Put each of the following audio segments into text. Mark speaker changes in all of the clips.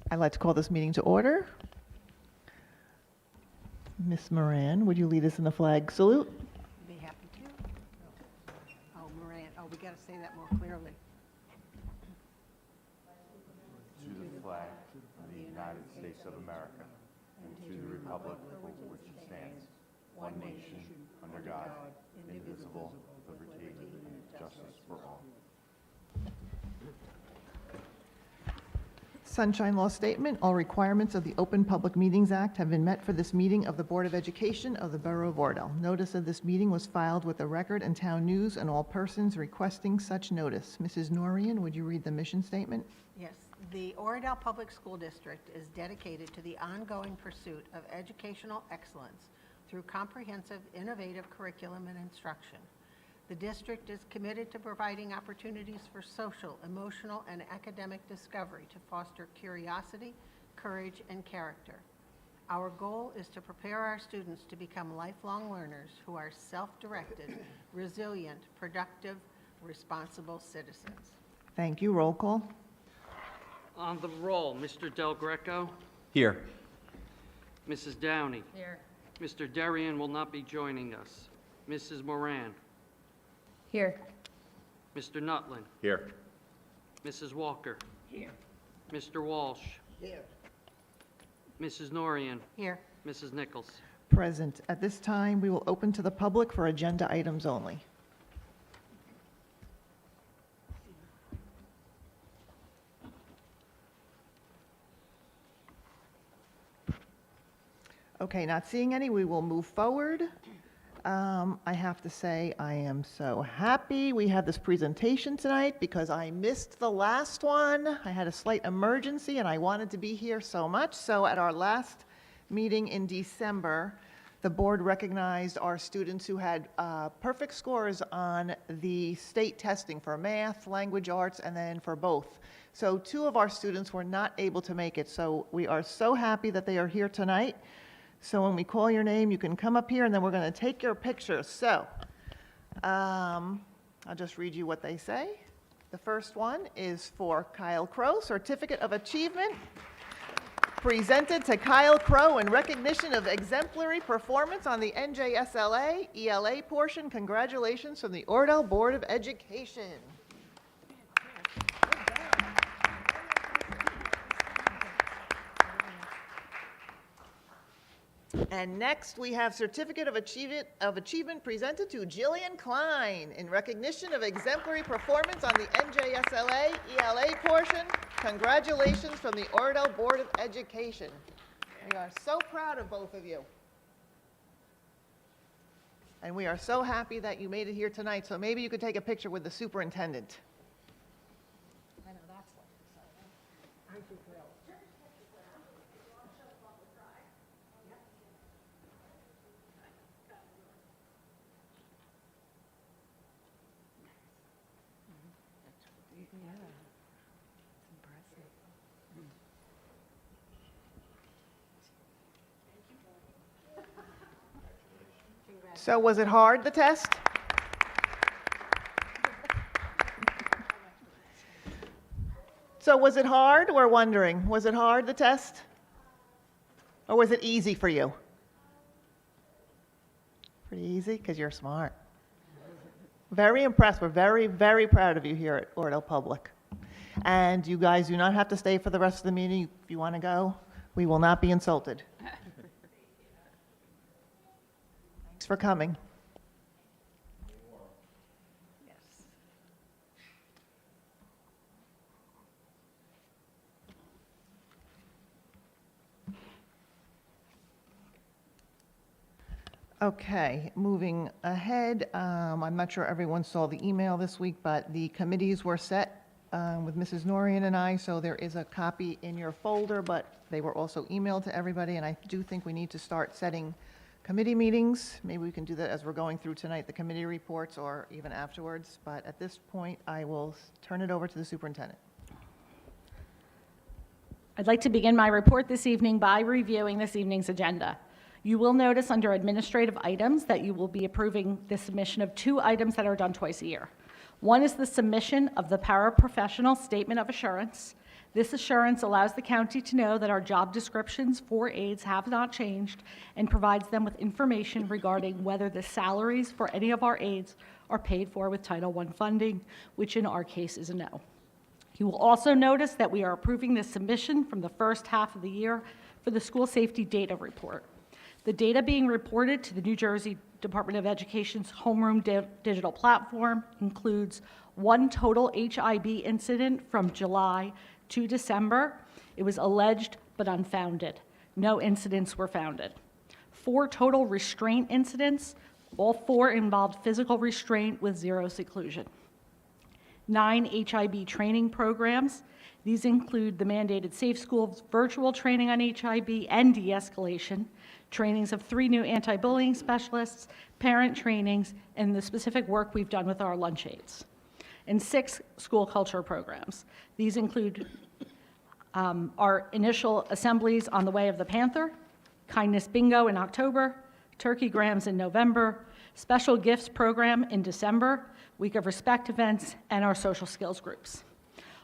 Speaker 1: I'd like to call this meeting to order. Ms. Moran, would you lead us in the flag salute?
Speaker 2: Be happy to. Oh, Moran, we got to say that more clearly.
Speaker 3: To the flag of the United States of America and to the republic for which it stands, one nation, under God, indivisible, with liberty and justice for all.
Speaker 1: Sunshine Law Statement. All requirements of the Open Public Meetings Act have been met for this meeting of the Board of Education of the Borough of Oradell. Notice of this meeting was filed with the Record and Town News and all persons requesting such notice. Mrs. Norian, would you read the mission statement?
Speaker 2: Yes, the Oradell Public School District is dedicated to the ongoing pursuit of educational excellence through comprehensive, innovative curriculum and instruction. The district is committed to providing opportunities for social, emotional, and academic discovery to foster curiosity, courage, and character. Our goal is to prepare our students to become lifelong learners who are self-directed, resilient, productive, responsible citizens.
Speaker 1: Thank you. Roll call.
Speaker 4: On the roll, Mr. Del Greco.
Speaker 3: Here.
Speaker 4: Mrs. Downey.
Speaker 2: Here.
Speaker 4: Mr. Darian will not be joining us. Mrs. Moran.
Speaker 5: Here.
Speaker 4: Mr. Nutlin.
Speaker 3: Here.
Speaker 4: Mrs. Walker.
Speaker 2: Here.
Speaker 4: Mr. Walsh.
Speaker 2: Here.
Speaker 4: Mrs. Norian.
Speaker 2: Here.
Speaker 4: Mrs. Nichols.
Speaker 1: Present. At this time, we will open to the public for agenda items only. Okay, not seeing any, we will move forward. I have to say, I am so happy we have this presentation tonight because I missed the last one. I had a slight emergency and I wanted to be here so much. So at our last meeting in December, the board recognized our students who had perfect scores on the state testing for math, language arts, and then for both. So 2 of our students were not able to make it. So we are so happy that they are here tonight. So when we call your name, you can come up here, and then we're going to take your picture. So I'll just read you what they say. The first one is for Kyle Crow, Certificate of Achievement, presented to Kyle Crow in recognition of exemplary performance on the NJSLA ELA portion. Congratulations from the Oradell Board of Education. And next, we have Certificate of Achievement presented to Jillian Klein in recognition of exemplary performance on the NJSLA ELA portion. Congratulations from the Oradell Board of Education. We are so proud of both of you. And we are so happy that you made it here tonight, so maybe you could take a picture with the superintendent.
Speaker 2: I know, that's what exciting. Aren't you thrilled? Yeah, it's impressive.
Speaker 1: So was it hard, the test? So was it hard? We're wondering, was it hard, the test? Or was it easy for you? Pretty easy, because you're smart. Very impressed. We're very, very proud of you here at Oradell Public. And you guys do not have to stay for the rest of the meeting. If you want to go, we will not be insulted. Thanks for coming.
Speaker 2: Yes.
Speaker 1: Okay, moving ahead, I'm not sure everyone saw the email this week, but the committees were set with Mrs. Norian and I, so there is a copy in your folder, but they were also emailed to everybody, and I do think we need to start setting committee meetings. Maybe we can do that as we're going through tonight, the committee reports, or even afterwards, but at this point, I will turn it over to the superintendent.
Speaker 5: I'd like to begin my report this evening by reviewing this evening's agenda. You will notice under administrative items that you will be approving the submission of 2 items that are done twice a year. One is the submission of the paraprofessional statement of assurance. This assurance allows the county to know that our job descriptions for aides have not changed and provides them with information regarding whether the salaries for any of our aides are paid for with Title I funding, which in our case is a no. You will also notice that we are approving the submission from the first half of the year for the school safety data report. The data being reported to the New Jersey Department of Education's homeroom digital platform includes one total HIB incident from July to December. It was alleged but unfounded. No incidents were founded. 4 total restraint incidents. All 4 involved physical restraint with 0 seclusion. 9 HIB training programs. These include the mandated Safe Schools virtual training on HIB and de-escalation, trainings of 3 new anti-bullying specialists, parent trainings, and the specific work we've done with our lunch aides. And 6 school culture programs. These include our initial assemblies on the Way of the Panther, Kindness Bingo in October, Turkey Grams in November, Special Gifts Program in December, Week of Respect events, and our social skills groups.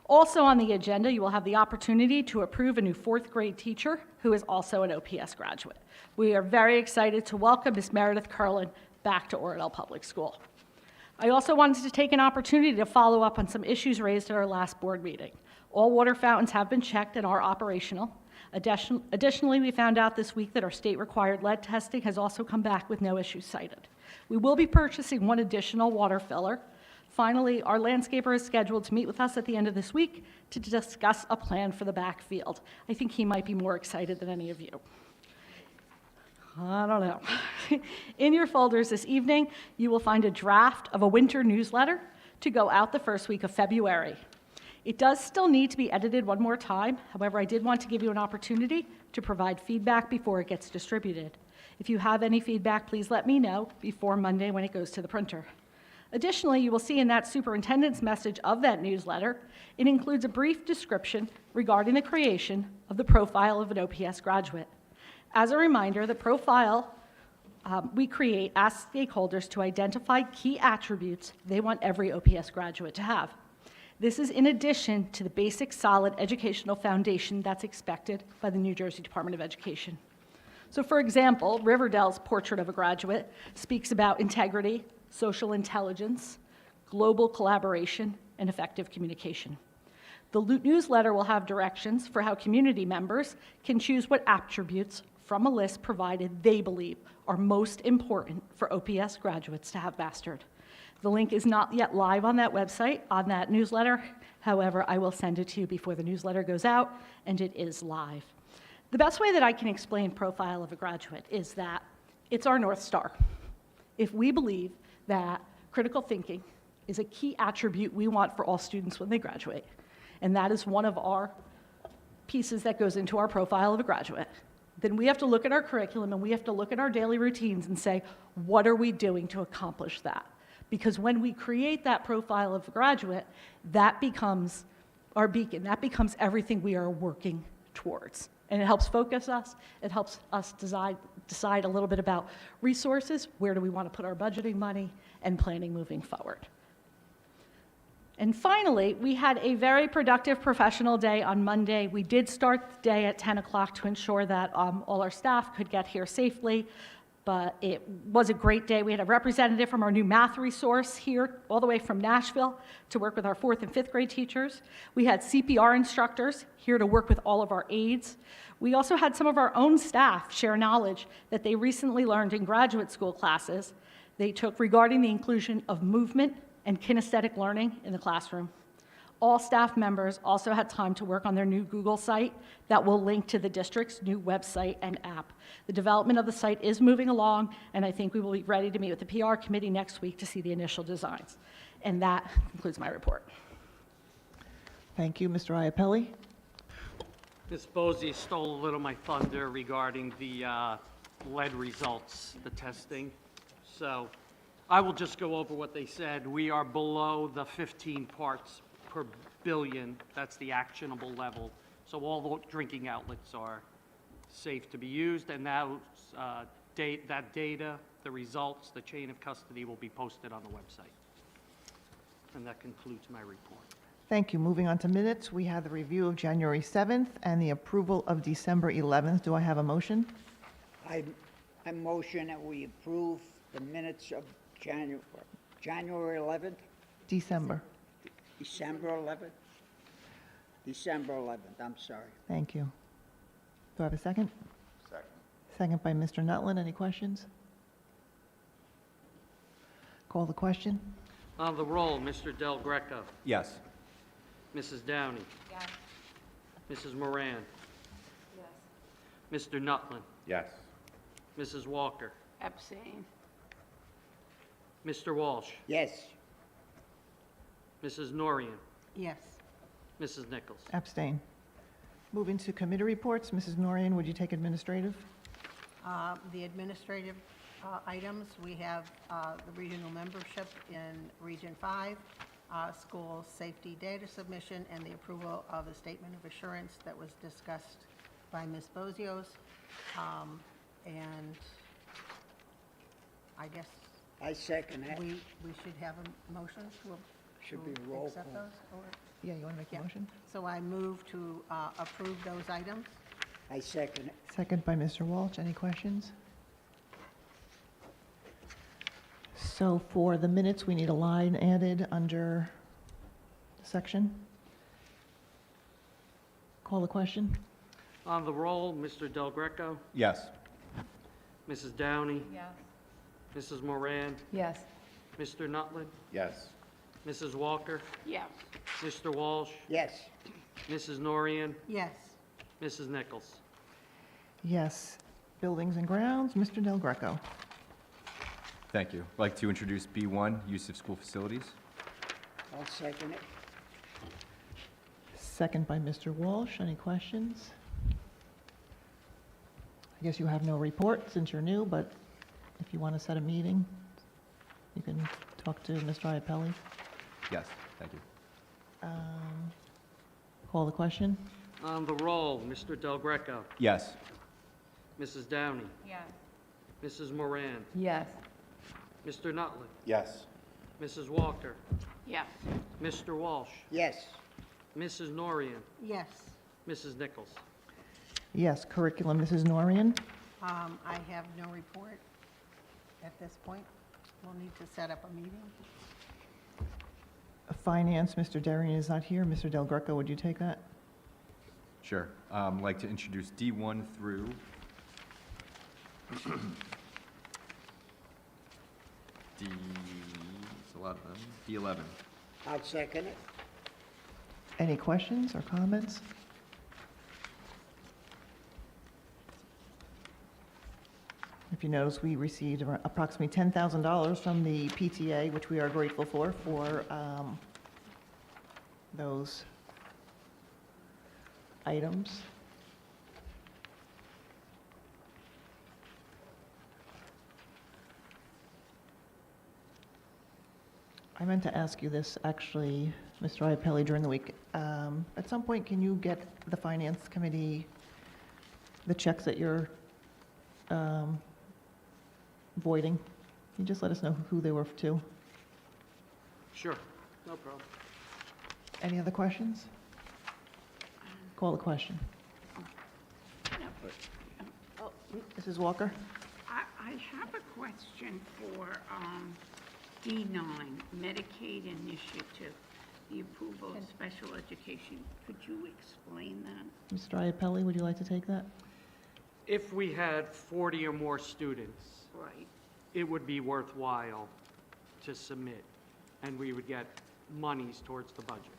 Speaker 5: Also on the agenda, you will have the opportunity to approve a new 4th grade teacher who is also an OPS graduate. We are very excited to welcome Ms. Meredith Curlin back to Oradell Public School. I also wanted to take an opportunity to follow up on some issues raised at our last board meeting. All water fountains have been checked and are operational. Additionally, we found out this week that our state-required lead testing has also come back with no issues cited. We will be purchasing 1 additional water filler. Finally, our landscaper is scheduled to meet with us at the end of this week to discuss a plan for the backfield. I think he might be more excited than any of you. I don't know. In your folders this evening, you will find a draft of a winter newsletter to go out the first week of February. It does still need to be edited one more time. However, I did want to give you an opportunity to provide feedback before it gets distributed. If you have any feedback, please let me know before Monday when it goes to the printer. Additionally, you will see in that superintendent's message of that newsletter, it includes a brief description regarding the creation of the profile of an OPS graduate. As a reminder, the profile we create asks stakeholders to identify key attributes they want every OPS graduate to have. This is in addition to the basic solid educational foundation that's expected by the New Jersey Department of Education. So for example, Riverdale's portrait of a graduate speaks about integrity, social intelligence, global collaboration, and effective communication. The newsletter will have directions for how community members can choose what attributes from a list provided they believe are most important for OPS graduates to have mastered. The link is not yet live on that website, on that newsletter. However, I will send it to you before the newsletter goes out, and it is live. The best way that I can explain profile of a graduate is that it's our North Star. If we believe that critical thinking is a key attribute we want for all students when they graduate, and that is one of our pieces that goes into our profile of a graduate, then we have to look at our curriculum and we have to look at our daily routines and say, what are we doing to accomplish that? Because when we create that profile of a graduate, that becomes our beacon. That becomes everything we are working towards. And it helps focus us. It helps us decide a little bit about resources, where do we want to put our budgeting money, and planning moving forward. And finally, we had a very productive professional day on Monday. We did start the day at 10 o'clock to ensure that all our staff could get here safely, but it was a great day. We had a representative from our new math resource here, all the way from Nashville, to work with our 4th and 5th grade teachers. We had CPR instructors here to work with all of our aides. We also had some of our own staff share knowledge that they recently learned in graduate school classes they took regarding the inclusion of movement and kinesthetic learning in the classroom. All staff members also had time to work on their new Google site that will link to the district's new website and app. The development of the site is moving along, and I think we will be ready to meet with the PR committee next week to see the initial designs. And that concludes my report.
Speaker 1: Thank you, Mr. Iapelli.
Speaker 4: Ms. Bozie stole a little of my thunder regarding the lead results, the testing. So I will just go over what they said. We are below the 15 parts per billion. That's the actionable level. So all the drinking outlets are safe to be used, and that data, the results, the chain of custody will be posted on the website. And that concludes my report.
Speaker 1: Thank you. Moving on to minutes, we have the review of January 7th and the approval of December 11th. Do I have a motion?
Speaker 6: I motion that we approve the minutes of January 11th,
Speaker 1: December.
Speaker 6: December 11th? December 11th, I'm sorry.
Speaker 1: Thank you. Do I have a second?
Speaker 3: Second.
Speaker 1: Second by Mr. Nutland. Any questions? Call the question.
Speaker 4: On the roll, Mr. Del Greco.
Speaker 3: Yes.
Speaker 4: Mrs. Downey.
Speaker 2: Yes.
Speaker 4: Mrs. Moran. Mr. Nutland.
Speaker 3: Yes.
Speaker 4: Mrs. Walker.
Speaker 7: Abstain.
Speaker 4: Mr. Walsh.
Speaker 6: Yes,
Speaker 4: Mrs. Norian.
Speaker 2: Yes.
Speaker 4: Mrs. Nichols.
Speaker 1: Abstain. Moving to committee reports. Mrs. Norian, would you take administrative?
Speaker 2: The administrative items, we have the regional membership in Region 5, school safety data submission, and the approval of the statement of assurance that was discussed by Ms. Bozios. And I guess
Speaker 6: I second it.
Speaker 2: we should have a motion
Speaker 6: Should be
Speaker 2: to
Speaker 6: roll
Speaker 2: accept
Speaker 6: call.
Speaker 2: those? or-
Speaker 1: Yeah, you want to make
Speaker 2: Yeah.
Speaker 1: a motion?
Speaker 2: So I move to approve those items.
Speaker 6: I second it.
Speaker 1: Second by Mr. Walsh. Any questions? So for the minutes, we need a line added under the section. Call the question.
Speaker 4: On the roll, Mr. Del Greco.
Speaker 3: Yes.
Speaker 4: Mrs. Downey.
Speaker 7: Yes.
Speaker 4: Mrs. Moran.
Speaker 7: Yes.
Speaker 4: Mr. Nutland.
Speaker 3: Yes.
Speaker 4: Mrs. Walker.
Speaker 7: Yes.
Speaker 4: Mr. Walsh.
Speaker 6: Yes,
Speaker 4: Mrs. Norian.
Speaker 2: Yes.
Speaker 4: Mrs. Nichols.
Speaker 1: Yes. Buildings and grounds, Mr. Del Greco.
Speaker 8: Thank you. I'd like to introduce B1, use of school facilities.
Speaker 6: I'll second it.
Speaker 1: Second by Mr. Walsh. Any questions? I guess you have no report since you're new, but if you want to set a meeting, you can talk to Mr. Iapelli.
Speaker 8: Yes, thank you.
Speaker 1: Call the question.
Speaker 4: On the roll, Mr. Del Greco.
Speaker 8: Yes,
Speaker 4: Mrs. Downey.
Speaker 7: Yes.
Speaker 4: Mrs. Moran.
Speaker 7: Yes.
Speaker 4: Mr. Nutland.
Speaker 3: Yes.
Speaker 4: Mrs. Walker.
Speaker 7: Yes.
Speaker 4: Mr. Walsh.
Speaker 6: Yes,
Speaker 4: Mrs. Norian.
Speaker 2: Yes.
Speaker 4: Mrs. Nichols.
Speaker 1: Yes, curriculum, Mrs. Norian.
Speaker 2: I have no report at this point. We'll need to set up a meeting.
Speaker 1: Finance, Mr. Darian is not here. Mr. Del Greco, would you take that?
Speaker 8: sure. I'd like to introduce D1 through D, it's a lot of them, D11.
Speaker 6: I'll second it.
Speaker 1: Any questions or comments? If you notice, we received approximately $10,000 from the PTA, which we are grateful for those items. I meant to ask you this, actually, Mr. Iapelli, during the week. At some point, can you get the Finance Committee the checks that you're voiding? Can you just let us know who they were to?
Speaker 4: Sure, no problem.
Speaker 1: Any other questions? Call the question. Mrs. Walker?
Speaker 7: I have a question for D9, Medicaid Initiative, the approval of special education. Could you explain that?
Speaker 1: Mr. Iapelli, would you like to take that?
Speaker 4: If we had 40 or more students,
Speaker 7: Right.
Speaker 4: it would be worthwhile to submit, and we would get monies towards the budget.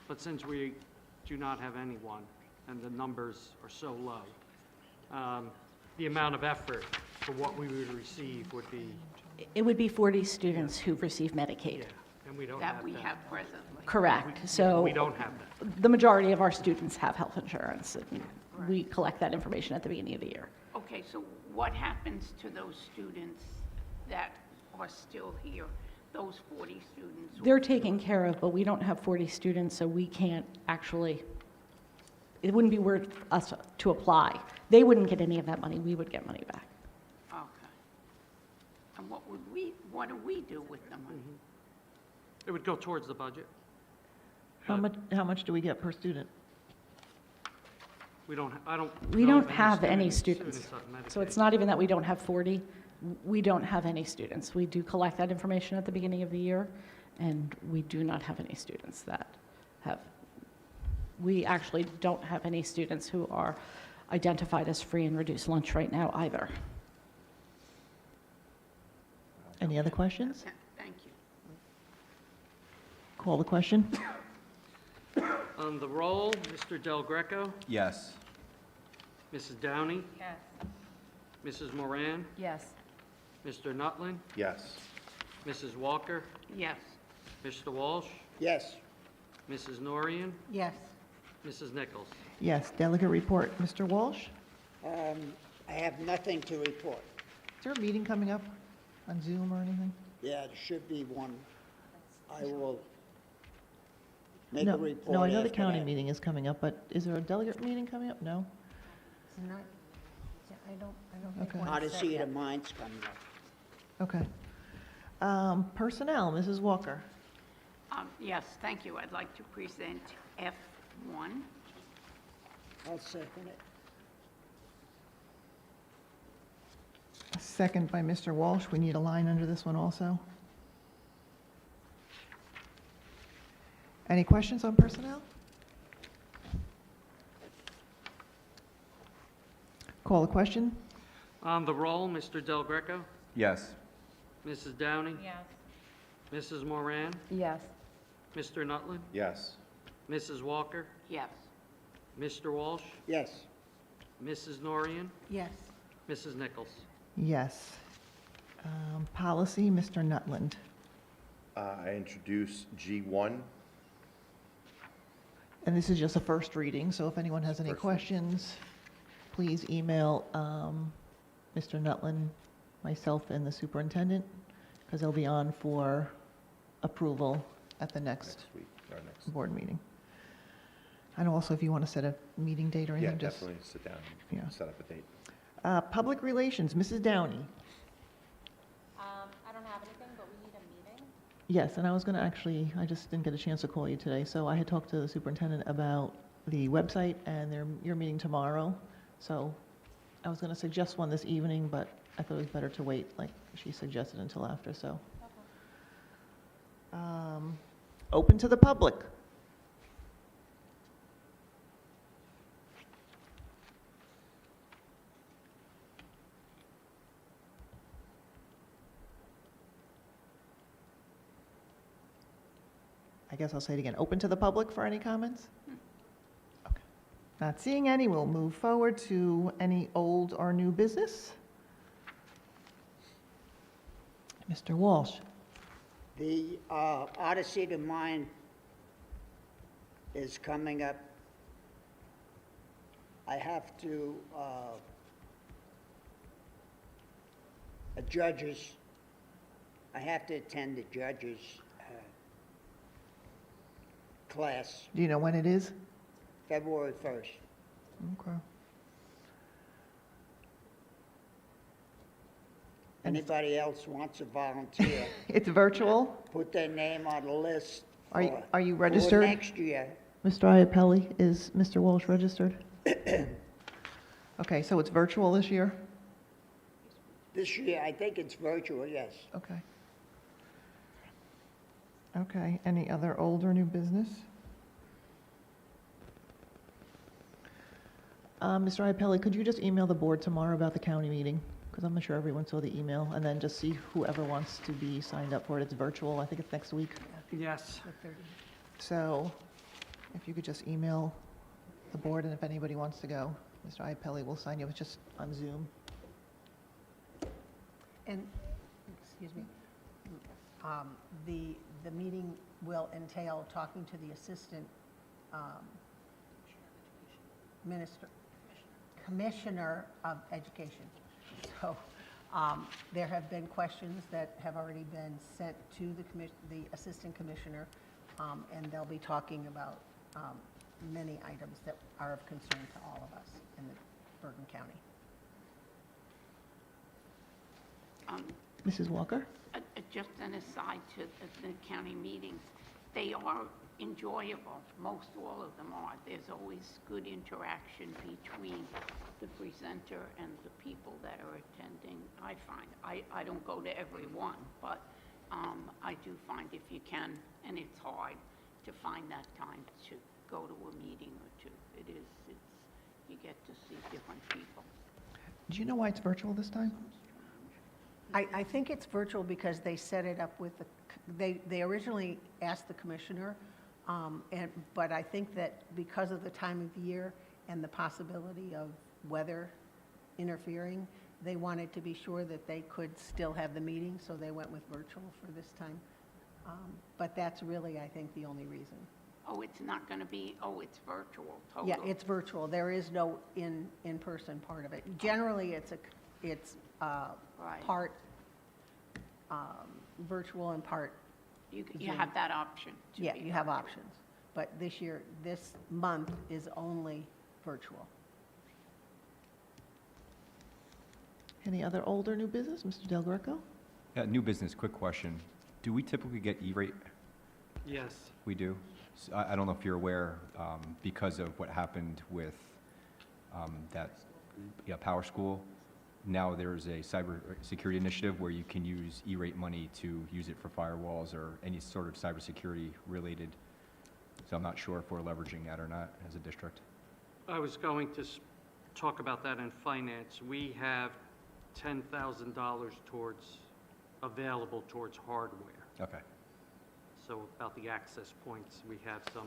Speaker 4: But since we do not have anyone, and the numbers are so low, the amount of effort for what we would receive would be,
Speaker 5: It would be 40 students who receive
Speaker 4: yeah,
Speaker 5: Medicaid.
Speaker 4: and we don't
Speaker 7: That
Speaker 4: have
Speaker 7: we
Speaker 4: that.
Speaker 7: have presently.
Speaker 5: Correct. So
Speaker 4: We don't have that.
Speaker 5: the majority of our students have health insurance, and we collect that information at the beginning of the year.
Speaker 7: Okay, so what happens to those students that are still here, those 40 students?
Speaker 5: They're taken care of, but we don't have 40 students, so we can't actually, it wouldn't be worth us to apply. They wouldn't get any of that money, we would get money back.
Speaker 7: Okay. And what do we do with the money?
Speaker 4: It would go towards the budget.
Speaker 1: How much do we get per student?
Speaker 4: We don't, I don't.
Speaker 5: We
Speaker 4: know
Speaker 5: don't
Speaker 4: of
Speaker 5: have any students.
Speaker 4: on
Speaker 5: So it's
Speaker 4: Medicaid.
Speaker 5: not even that we don't have 40. We don't have any students. We do collect that information at the beginning of the year, and we do not have any students that have, we actually don't have any students who are identified as free and reduced lunch right now either.
Speaker 1: Any other questions?
Speaker 7: Thank you.
Speaker 1: Call the question.
Speaker 4: On the roll, Mr. Del Greco,
Speaker 8: Yes.
Speaker 4: Mrs. Downey,
Speaker 5: Yes.
Speaker 4: Mrs. Moran,
Speaker 5: Yes.
Speaker 4: Mr. Nutlin,
Speaker 3: Yes.
Speaker 4: Mrs. Walker,
Speaker 7: Yes.
Speaker 4: Mr. Walsh,
Speaker 6: Yes.
Speaker 4: Mrs. Norian,
Speaker 2: Yes.
Speaker 4: Mrs. Nichols.
Speaker 1: Yes, delegate report. Mr. Walsh,
Speaker 6: I have nothing to report.
Speaker 1: is there a meeting coming up on Zoom or anything?
Speaker 6: Yeah, there should be one. I will make
Speaker 1: No,
Speaker 6: a report
Speaker 1: no, I know the
Speaker 6: after
Speaker 1: county
Speaker 6: that.
Speaker 1: meeting is coming up, but is there a delegate meeting coming up? No?
Speaker 2: Not, yeah, I don't think
Speaker 1: Okay.
Speaker 2: one is set
Speaker 6: Odyssey
Speaker 2: yet.
Speaker 6: of Minds coming up.
Speaker 1: Okay. Personnel, Mrs. Walker.
Speaker 7: Yes, thank you. I'd like to present F1.
Speaker 6: I'll second it.
Speaker 1: A second by Mr. Walsh. We need a line under this one also. Any questions on personnel? Call the question.
Speaker 4: On the roll, Mr. Del Greco,
Speaker 8: Yes.
Speaker 4: Mrs. Downey,
Speaker 5: Yes.
Speaker 4: Mrs. Moran,
Speaker 5: Yes.
Speaker 4: Mr. Nutlin,
Speaker 3: Yes.
Speaker 4: Mrs. Walker,
Speaker 7: Yes.
Speaker 4: Mr. Walsh,
Speaker 6: Yes.
Speaker 4: Mrs. Norian,
Speaker 2: Yes.
Speaker 4: Mrs. Nichols.
Speaker 1: Yes. Policy, Mr. Nutland.
Speaker 3: I introduce G1.
Speaker 1: And this is just a first reading, so if anyone has any
Speaker 3: First reading.
Speaker 1: questions, please email Mr. Nutland, myself, and the superintendent, because they'll be on for approval at the next
Speaker 3: Next week, our next.
Speaker 1: board meeting. And also, if you want to set a meeting date or
Speaker 3: Yeah,
Speaker 1: anything, just...
Speaker 3: definitely sit down
Speaker 1: yeah.
Speaker 3: and set up a date.
Speaker 1: Public relations, Mrs. Downey.
Speaker 9: I don't have anything, but we need a meeting.
Speaker 1: Yes, and I was going to actually, I just didn't get a chance to call you today, so I had talked to the superintendent about the website and your meeting tomorrow. So I was going to suggest one this evening, but I thought it was better to wait, like she suggested, until after, so. Open to the public. I guess I'll say it again. Open to the public for any comments? Okay. Not seeing any, we'll move forward to any old or new business. Mr. Walsh.
Speaker 6: The Odyssey of Mind is coming up. I have to, a judges, I have to attend the judges' class,
Speaker 1: Do you know when it is?
Speaker 6: February 1st.
Speaker 1: Okay.
Speaker 6: Anybody else wants to volunteer,
Speaker 1: It's virtual?
Speaker 6: put their name on the list.
Speaker 1: Are you-
Speaker 6: for-
Speaker 1: are you
Speaker 6: for
Speaker 1: registered?
Speaker 6: next year.
Speaker 1: Mr. Iapelli, is Mr. Walsh registered? Okay, so it's virtual this year?
Speaker 6: This year, I think it's virtual, yes.
Speaker 1: Okay. Okay, any other old or new business? Mr. Iapelli, could you just email the board tomorrow about the county meeting? Because I'm not sure everyone saw the email, and then just see whoever wants to be signed up for it. It's virtual, I think it's next week.
Speaker 4: Yes.
Speaker 1: So if you could just email the board, and if anybody wants to go, Mr. Iapelli will sign you. It's just on Zoom.
Speaker 2: And, excuse me, the meeting will entail talking to the assistant commissioner of education. So there have been questions that have already been sent to the assistant commissioner, and they'll be talking about many items that are of concern to all of us in Bergen County.
Speaker 1: Mrs. Walker?
Speaker 7: Just an aside to the county meetings, they are enjoyable. Most all of them are. There's always good interaction between the presenter and the people that are attending, I find. I don't go to every one, but I do find if you can, and it's hard to find that time to go to a meeting or two. You get to see different people.
Speaker 1: Do you know why it's virtual this time?
Speaker 2: I think it's virtual because they set it up with they originally asked the commissioner, but I think that because of the time of year and the possibility of weather interfering, they wanted to be sure that they could still have the meeting, so they went with virtual for this time. But that's really, I think, the only reason.
Speaker 7: Oh, it's not going to be, it's virtual, total.
Speaker 2: Yeah, it's virtual. There is no in-person part of it. Generally, it's
Speaker 7: Right.
Speaker 2: part virtual and part,
Speaker 7: You
Speaker 2: Zoom.
Speaker 7: have that option. to
Speaker 2: yeah,
Speaker 7: be
Speaker 2: you have
Speaker 7: virtual.
Speaker 2: options. But this month is only virtual.
Speaker 1: Any other old or new business? Mr. Del Greco?
Speaker 8: Yeah, new business, quick question. Do we typically get E-rate?
Speaker 4: Yes.
Speaker 8: We do. I don't know if you're aware, because of what happened with that Power School. Now there's a cyber security initiative where you can use E-rate money to use it for firewalls or any sort of cybersecurity related. So I'm not sure if we're leveraging that or not as a district.
Speaker 4: I was going to talk about that in finance. We have $10,000 available towards hardware.
Speaker 8: Okay.
Speaker 4: So about the access points, we have some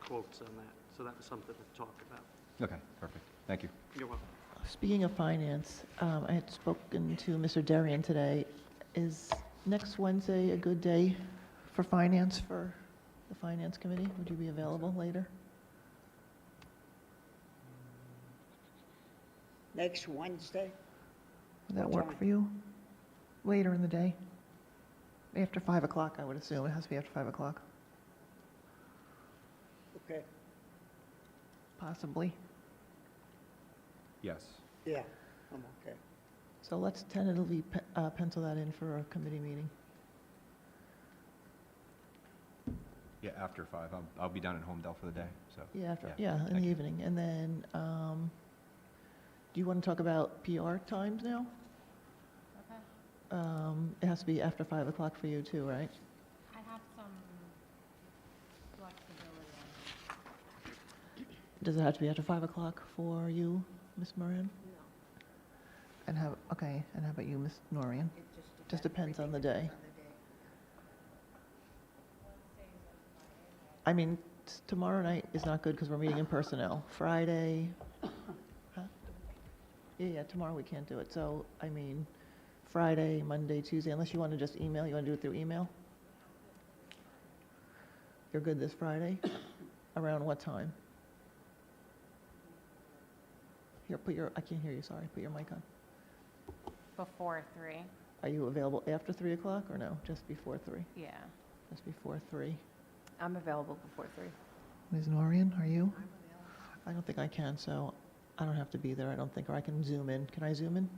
Speaker 4: quotes on that. So that was something to talk about.
Speaker 8: Okay, perfect. Thank you.
Speaker 4: You're welcome.
Speaker 1: Speaking of finance, I had spoken to Mr. Darian today. Is next Wednesday a good day for finance, for the finance committee? Would you be available later?
Speaker 6: Next Wednesday?
Speaker 1: Would that
Speaker 6: What
Speaker 1: work
Speaker 6: time?
Speaker 1: for you? Later in the day? After 5 o'clock, I would assume. It has to be after 5 o'clock,
Speaker 6: Okay,
Speaker 1: possibly.
Speaker 8: Yes.
Speaker 6: yeah, I'm okay.
Speaker 1: So let's tentatively pencil that in for a committee meeting.
Speaker 8: Yeah, after 5. I'll be down in Homedale for the day, so.
Speaker 1: Yeah, in
Speaker 8: thank
Speaker 1: the
Speaker 8: you.
Speaker 1: evening. And then, do you want to talk about PR times now?
Speaker 9: Okay.
Speaker 1: It has to be after 5 o'clock for you too, right?
Speaker 9: I have some flexibility on
Speaker 1: Does it have to be after 5 o'clock for you, Ms. Moran? No. And how about you, Ms. Norian? Just depends on the day. I mean, tomorrow night is not good because we're meeting in personnel. Friday, huh? Yeah, tomorrow we can't do it. So, I mean, Friday, Monday, Tuesday, unless you want to just email, you want to do it through email? You're good this Friday? Around what time? Here, I can't hear you, sorry. Put your mic on.
Speaker 9: before 3.
Speaker 1: Are you available after 3 o'clock or no? Just before 3?
Speaker 9: Yeah,
Speaker 1: Just before 3.
Speaker 9: I'm available before 3.
Speaker 1: Ms. Norian, are you? I don't think I can, so I don't have to be there, I don't think, or I can Zoom in. Can I Zoom in?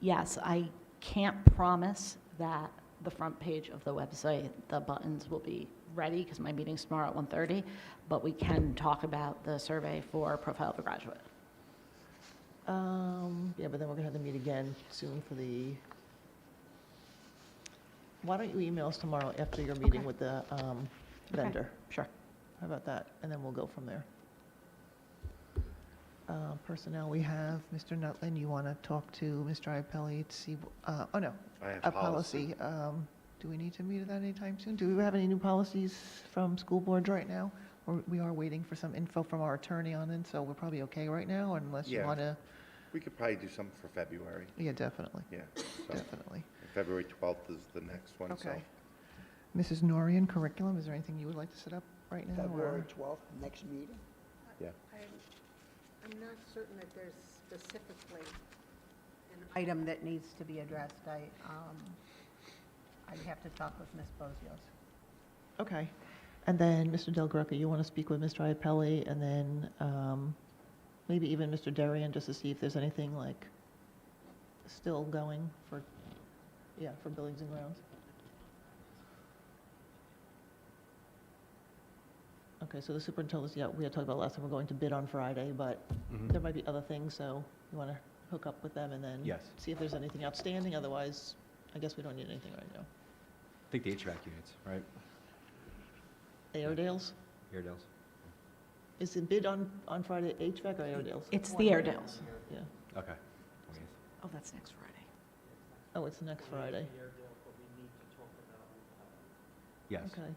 Speaker 5: Yes, I can't promise that the front page of the website, the buttons will be ready because my meeting's tomorrow at 1:30, but we can talk about the survey for Profile of a Graduate.
Speaker 1: Yeah, but then we're gonna have to meet again soon for the, why don't you email us tomorrow after your meeting
Speaker 5: Okay.
Speaker 1: with the
Speaker 5: Okay.
Speaker 1: vendor?
Speaker 5: Sure.
Speaker 1: How about that? And then we'll go from there. Personnel, we have Mr. Nutlin. You want to talk to Mr. Iapelli to see, oh, no.
Speaker 3: I have
Speaker 1: A policy. Do we need to meet at that anytime soon? Do we have any new policies from school boards right now? Or we are waiting for some info from our attorney on it, so we're probably okay right now unless you
Speaker 3: Yeah.
Speaker 1: want to,
Speaker 3: We could probably do something for February,
Speaker 1: yeah, definitely,
Speaker 3: yeah. So
Speaker 1: definitely.
Speaker 3: February 12th is the next one, so.
Speaker 1: Okay. Mrs. Norian, curriculum, is there anything you would like to set up right now? or-
Speaker 6: February 12th, next meeting?
Speaker 3: Yeah.
Speaker 2: I'm not certain that there's specifically an item that needs to be addressed. I'd have to talk with Ms. Bozios.
Speaker 1: Okay. And then, Mr. Del Greco, you want to speak with Mr. Iapelli, and then maybe even Mr. Darian, just to see if there's anything like still going for, for buildings and grounds? Okay, so the superintendent, yeah, we had talked about last time, we're going to bid on Friday, but there might be other things, so you want to hook up with them and then
Speaker 8: Yes.
Speaker 1: see if there's anything outstanding, otherwise, I guess we don't need anything right now.
Speaker 8: I think the HVAC units, right?
Speaker 1: Airedales?
Speaker 8: Airedales.
Speaker 1: Is the bid on Friday HVAC or Airedales?
Speaker 5: It's the Airedales.
Speaker 1: Yeah.
Speaker 8: Okay. 20th.
Speaker 5: Oh, that's next Friday.
Speaker 1: Oh, it's next Friday.
Speaker 8: Yes.
Speaker 1: Okay.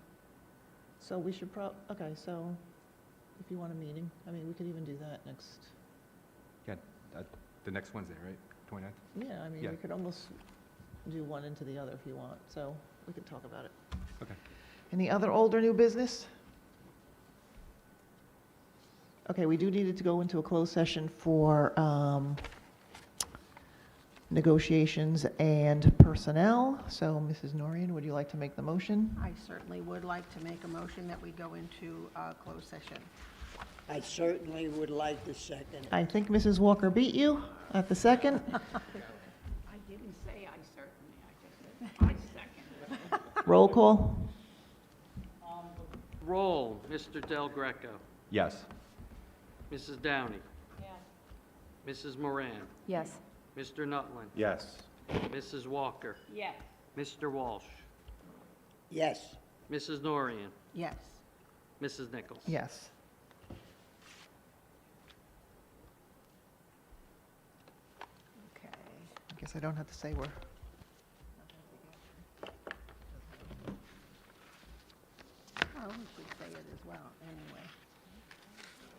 Speaker 1: So we should okay, so if you want a meeting, I mean, we could even do that next,
Speaker 8: Yeah, the next Wednesday, right? 29th?
Speaker 1: yeah, I mean,
Speaker 8: Yeah.
Speaker 1: we could almost do one into the other if you want, so we could talk about it.
Speaker 8: Okay.
Speaker 1: Any other old or new business? Okay, we do need to go into a closed session for negotiations and personnel. So, Mrs. Norian, would you like to make the motion?
Speaker 2: I certainly would like to make a motion that we go into closed session.
Speaker 6: I certainly would like to second.
Speaker 1: I think Mrs. Walker beat you at the second.
Speaker 7: I didn't say I certainly, I just said I second.
Speaker 1: Roll call?
Speaker 4: Roll, Mr. Del Greco.
Speaker 8: Yes.
Speaker 4: Mrs. Downey. Mrs. Moran.
Speaker 9: Yes.
Speaker 4: Mr. Nutland.
Speaker 3: Yes.
Speaker 4: Mrs. Walker.
Speaker 7: Yes.
Speaker 4: Mr. Walsh.
Speaker 6: Yes.
Speaker 4: Mrs. Norian.
Speaker 2: Yes.
Speaker 4: Mrs. Nichols.
Speaker 1: Yes.
Speaker 2: Okay.
Speaker 1: I guess I don't have to say we're